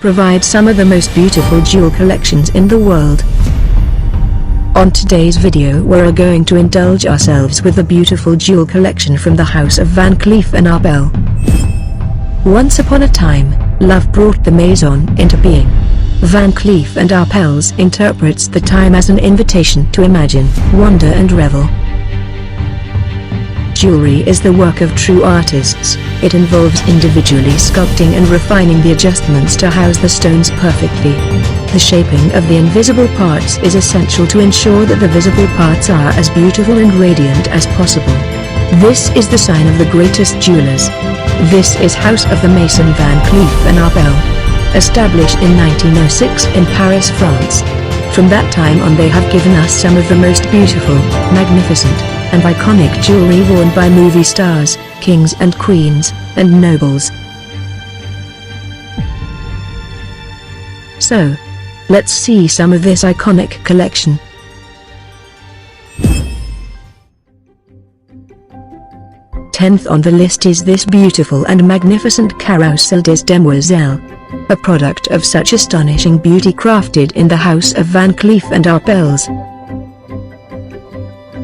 provide some of the most beautiful jewel collections in the world. On today's video we're going to indulge ourselves with the beautiful jewel collection from the house of Van Cleef and Arbel. Once upon a time, love brought the maison into being. Van Cleef and Arbel interprets the time as an invitation to imagine, wonder and revel. Jewelry is the work of true artists. It involves individually sculpting and refining the adjustments to house the stones perfectly. The shaping of the invisible parts is essential to ensure that the visible parts are as beautiful and radiant as possible. This is the sign of the greatest jewelers. This is House of the Mason Van Cleef and Arbel. Established in 1906 in Paris, France. From that time on they have given us some of the most beautiful, magnificent, and iconic jewelry worn by movie stars, kings and queens, and nobles. So, let's see some of this iconic collection. Tenth on the list is this beautiful and magnificent Carousel des Demoiselles. A product of such astonishing beauty crafted in the house of Van Cleef and Arbel.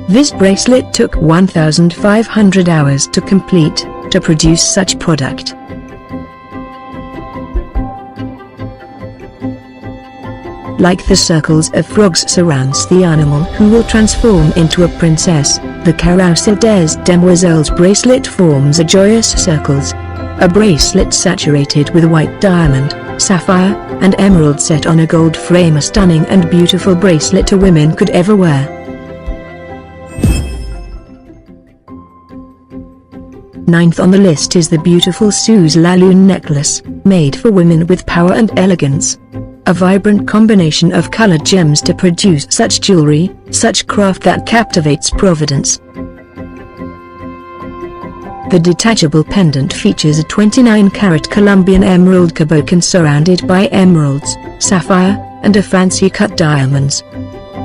This bracelet took 1,500 hours to complete, to produce such product. Like the circles of frogs surrounds the animal who will transform into a princess, the Carousel des Demoiselles bracelet forms a joyous circles. A bracelet saturated with white diamond, sapphire, and emerald set on a gold frame, a stunning and beautiful bracelet a woman could ever wear. Ninth on the list is the beautiful Suze Laloon necklace, made for women with power and elegance. A vibrant combination of colored gems to produce such jewelry, such craft that captivates Providence. The detachable pendant features a 29-carat Colombian emerald cabochon surrounded by emeralds, sapphire, and a fancy cut diamonds.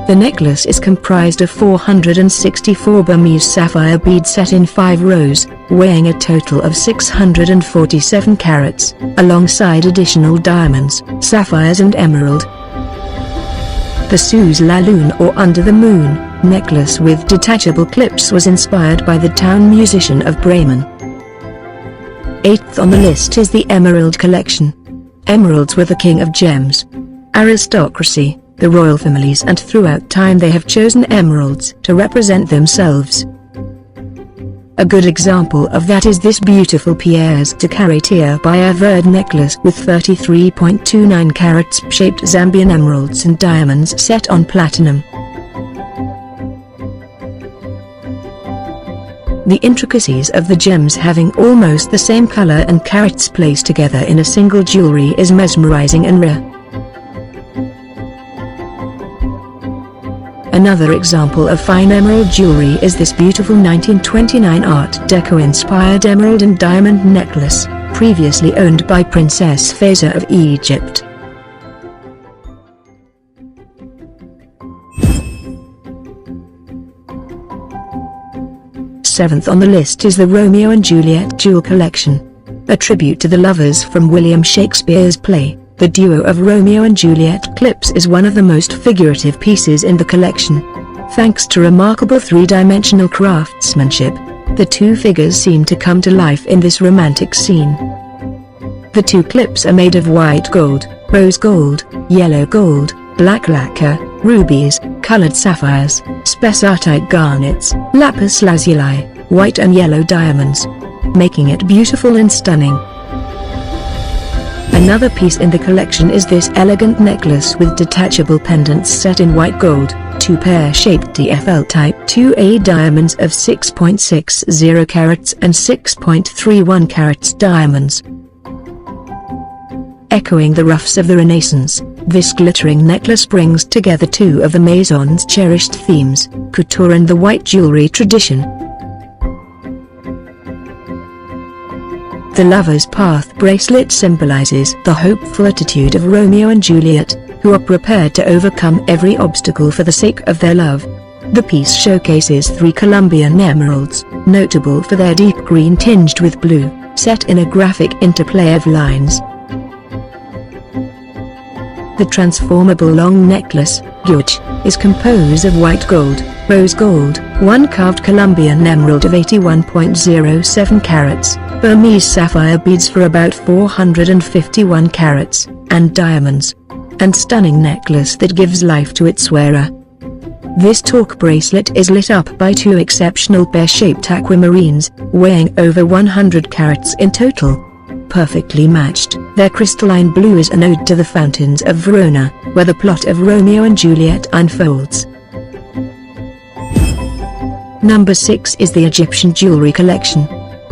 The necklace is comprised of 464 Burmese sapphire beads set in 5 rows, weighing a total of 647 carats, alongside additional diamonds, sapphires and emerald. The Suze Laloon or Under the Moon necklace with detachable clips was inspired by the town musician of Bremen. 8th on the list is the Emerald Collection. Emeralds were the king of gems. Aristocracy, the royal families and throughout time they have chosen emeralds to represent themselves. A good example of that is this beautiful Pièce de Caractère by Averd necklace with 33.29 carats shaped Zambian emeralds and diamonds set on platinum. The intricacies of the gems having almost the same color and carats placed together in a single jewelry is mesmerizing and rare. Another example of fine emerald jewelry is this beautiful 1929 Art Deco-inspired emerald and diamond necklace, previously owned by Princess Faiza of Egypt. Seventh on the list is the Romeo and Juliet Jewel Collection. A tribute to the lovers from William Shakespeare's play. The duo of Romeo and Juliet clips is one of the most figurative pieces in the collection. Thanks to remarkable three-dimensional craftsmanship, the two figures seem to come to life in this romantic scene. The two clips are made of white gold, rose gold, yellow gold, black lacquer, rubies, colored sapphires, spessartite garnets, lapis lazuli, white and yellow diamonds, making it beautiful and stunning. Another piece in the collection is this elegant necklace with detachable pendants set in white gold, 2 pear-shaped DFL Type 2A diamonds of 6.60 carats and 6.31 carats diamonds. Echoing the ruffs of the Renaissance, this glittering necklace brings together two of the Maison's cherished themes, couture and the white jewelry tradition. The Lover's Path bracelet symbolizes the hopeful attitude of Romeo and Juliet, who are prepared to overcome every obstacle for the sake of their love. The piece showcases 3 Colombian emeralds, notable for their deep green tinged with blue, set in a graphic interplay of lines. The transformable long necklace, guage, is composed of white gold, rose gold, one carved Colombian emerald of 81.07 carats, Burmese sapphire beads for about 451 carats, and diamonds. And stunning necklace that gives life to its wearer. This torque bracelet is lit up by two exceptional pear-shaped aquamarines, weighing over 100 carats in total. Perfectly matched, their crystalline blue is an ode to the fountains of Verona, where the plot of Romeo and Juliet unfolds. Number 6 is the Egyptian Jewelry Collection.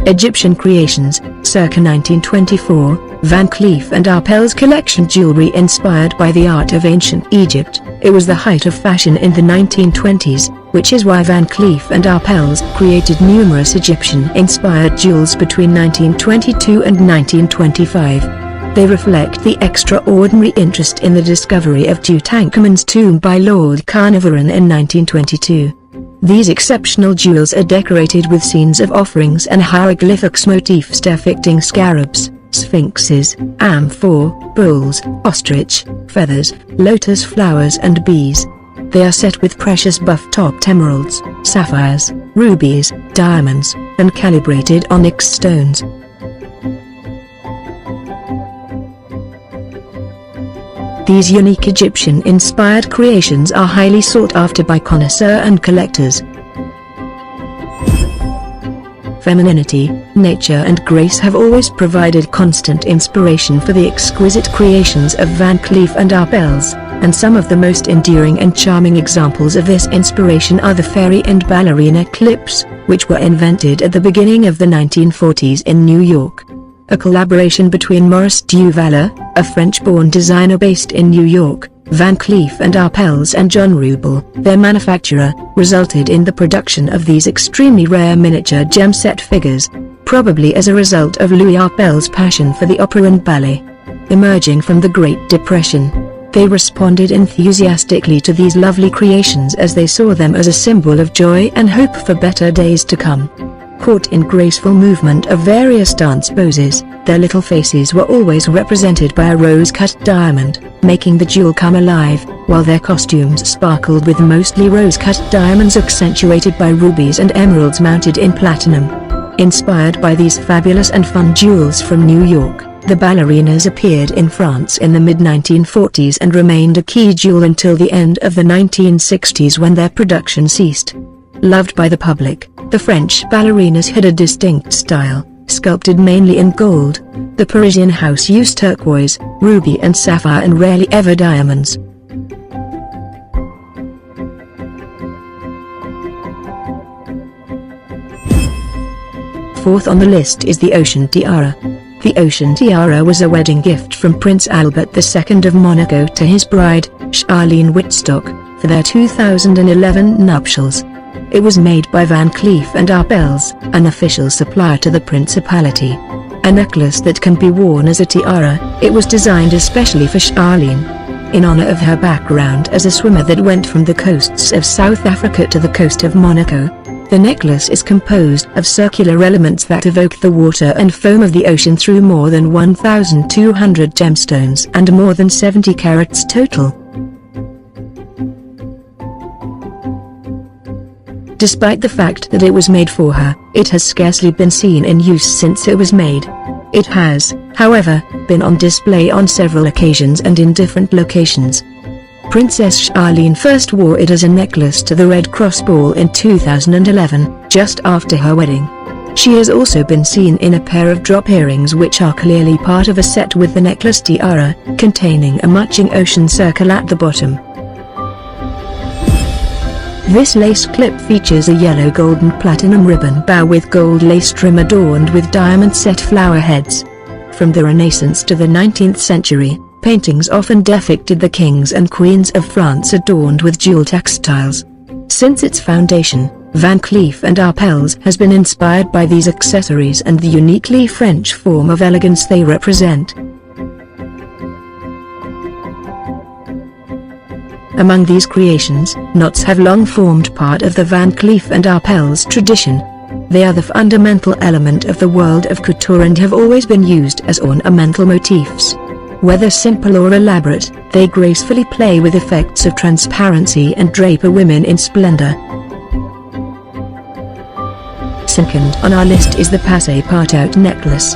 Egyptian Creations, circa 1924, Van Cleef and Arpels collection jewelry inspired by the art of ancient Egypt. It was the height of fashion in the 1920s, which is why Van Cleef and Arpels created numerous Egyptian-inspired jewels between 1922 and 1925. They reflect the extraordinary interest in the discovery of Tutankhamun's tomb by Lord Carnarvon in 1922. These exceptional jewels are decorated with scenes of offerings and hieroglyphics motifs depicting scarabs, sphinxes, amphor, bulls, ostrich, feathers, lotus flowers and bees. They are set with precious buff-topped emeralds, sapphires, rubies, diamonds, and calibrated onyx stones. These unique Egyptian-inspired creations are highly sought after by connoisseurs and collectors. Femininity, nature and grace have always provided constant inspiration for the exquisite creations of Van Cleef and Arpels, and some of the most endearing and charming examples of this inspiration are the fairy and ballerina clips, which were invented at the beginning of the 1940s in New York. A collaboration between Maurice Duvaller, a French-born designer based in New York, Van Cleef and Arpels and John Rubel, their manufacturer, resulted in the production of these extremely rare miniature gem-set figures, probably as a result of Louis Arpels' passion for the opera and ballet. Emerging from the Great Depression, they responded enthusiastically to these lovely creations as they saw them as a symbol of joy and hope for better days to come. Caught in graceful movement of various dance poses, their little faces were always represented by a rose-cut diamond, making the jewel come alive, while their costumes sparkled with mostly rose-cut diamonds accentuated by rubies and emeralds mounted in platinum. Inspired by these fabulous and fun jewels from New York, the ballerinas appeared in France in the mid-1940s and remained a key jewel until the end of the 1960s when their production ceased. Loved by the public, the French ballerinas had a distinct style, sculpted mainly in gold. The Parisian house used turquoise, ruby and sapphire and rarely ever diamonds. Fourth on the list is the Ocean Tiara. The Ocean Tiara was a wedding gift from Prince Albert II of Monaco to his bride, Charlene Wittstock, for their 2011 nuptials. It was made by Van Cleef and Arpels, an official supplier to the principality. A necklace that can be worn as a tiara, it was designed especially for Charlene. In honor of her background as a swimmer that went from the coasts of South Africa to the coast of Monaco, the necklace is composed of circular elements that evoke the water and foam of the ocean through more than 1,200 gemstones and more than 70 carats total. Despite the fact that it was made for her, it has scarcely been seen in use since it was made. It has, however, been on display on several occasions and in different locations. Princess Charlene first wore it as a necklace to the Red Cross Ball in 2011, just after her wedding. She has also been seen in a pair of drop earrings which are clearly part of a set with the necklace tiara, containing a matching ocean circle at the bottom. This lace clip features a yellow golden platinum ribbon bow with gold lace trim adorned with diamond-set flower heads. From the Renaissance to the 19th century, paintings often depicted the kings and queens of France adorned with jewel textiles. Since its foundation, Van Cleef and Arpels has been inspired by these accessories and the uniquely French form of elegance they represent. Among these creations, knots have long formed part of the Van Cleef and Arpels tradition. They are the fundamental element of the world of couture and have always been used as ornamental motifs. Whether simple or elaborate, They gracefully play with effects of transparency and drape a woman in splendor. Second on our list is the Passe part-out necklace.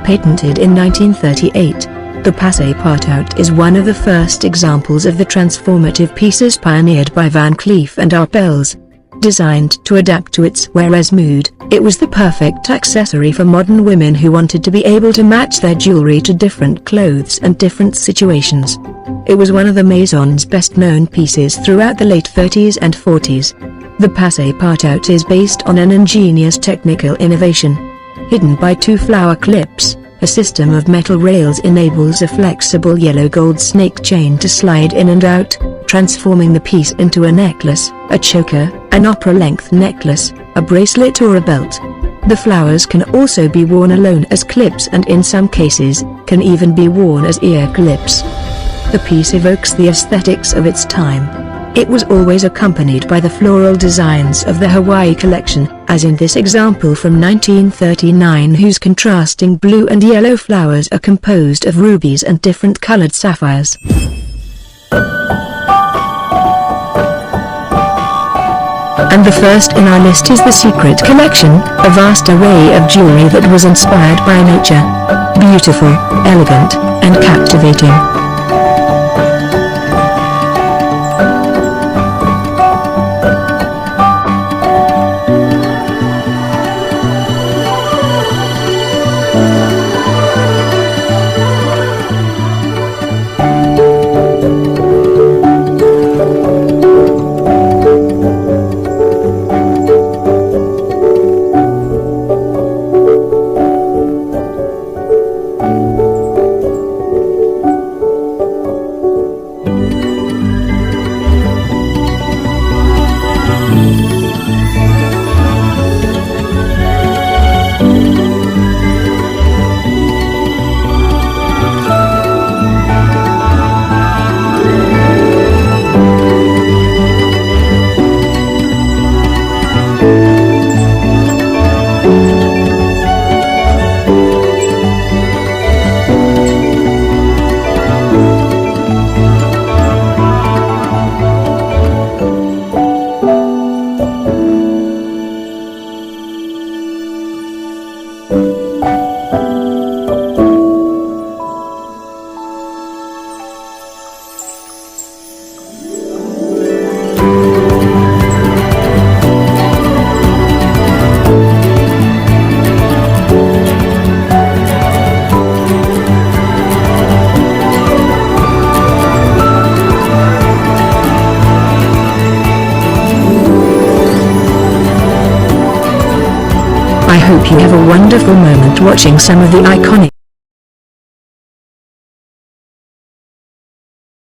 Patented in 1938, the Passe part-out is one of the first examples of the transformative pieces pioneered by Van Cleef and Arpels. Designed to adapt to its wearer's mood, it was the perfect accessory for modern women who wanted to be able to match their jewelry to different clothes and different situations. It was one of the Maison's best-known pieces throughout the late 30s and 40s. The Passe part-out is based on an ingenious technical innovation. Hidden by two flower clips, a system of metal rails enables a flexible yellow gold snake chain to slide in and out, transforming the piece into a necklace, a choker, an opera-length necklace, a bracelet or a belt. The flowers can also be worn alone as clips and in some cases, can even be worn as ear clips. The piece evokes the aesthetics of its time. It was always accompanied by the floral designs of the Hawaii collection, as in this example from 1939, whose contrasting blue and yellow flowers are composed of rubies and different colored sapphires. And the first in our list is the Secret Collection, a vast array of jewelry that was inspired by nature. Beautiful, elegant, and captivating. I hope you have a wonderful moment watching some of the iconic